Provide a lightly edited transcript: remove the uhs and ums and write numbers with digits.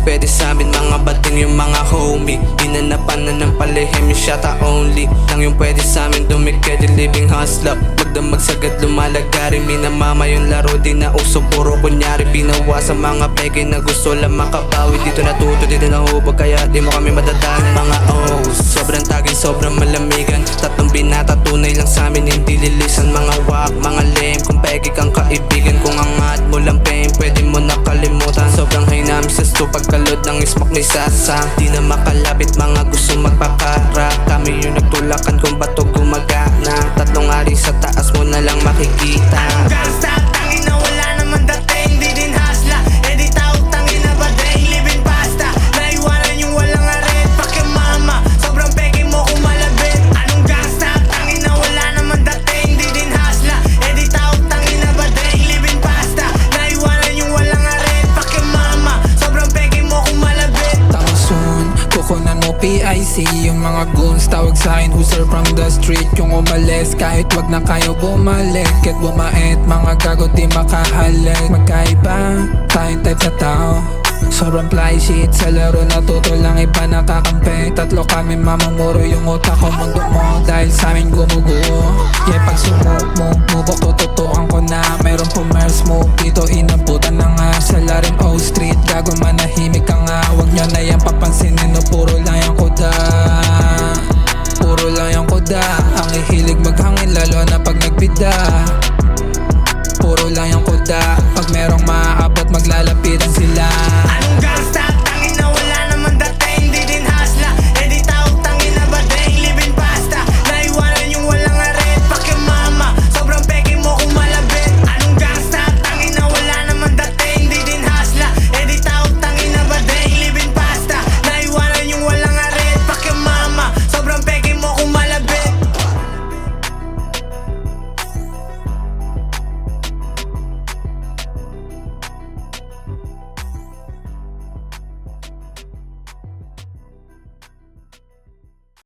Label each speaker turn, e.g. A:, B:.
A: pwede sa amin, mga bating yung mga homie. Hinanapan na ng palihim yung shota only lang yung pwede sa amin, dumikedi living hustler. Magdamag sagad lumalagari, minamama yung laro, di na uso puro kunyari. Binawa sa mga peke na gusto lang makabawi. Dito natuto, dito nahubog, kaya di mo kami madadaan. Mga O's, sobrang tagin, sobrang malamigan. Tatlong binata, tunay lang sa amin, hindi lilisan. Mga wak, mga lame, kung peke kang kaibigan. Kung angat mo lang pain, pwede mo nakalimutan. Sobrang high namin sa sto, pagkalod ng smoke may sasa. Di na makalapit, mga gusto magpakara. Kami yung nagtulakan kung bato gumagana. Tatlong ari sa taas mo na lang makikita.
B: Anong gangsta, tangin na wala naman dating. Di din hasla, di tawag tangin na badeng. Living pasta, naiwanan yung walang arit. Fuck your mama, sobrang peke mo kung malabit. Anong gangsta, tangin na wala naman dating. Di din hasla, di tawag tangin na badeng. Living pasta, naiwanan yung walang arit. Fuck your mama, sobrang peke mo kung malabit.
C: Tamasun, kukunan mo PIC. Yung mga goons tawag sa'kin user from the street. Yung umalis kahit wag na kayo bumalik. Kahit bumait, mga gago di makahalik. Magkaiba, tayong type na tao. Sobrang fly shit sa laro, natuto lang iba nakakampi. Tatlo kami mamamuro, yung utak ko mundo mo dahil sa amin gumuguho. Yeah, pag sumok mo, mubok tututuan ko na mayroong commerce move. Dito inabutan na nga sa larin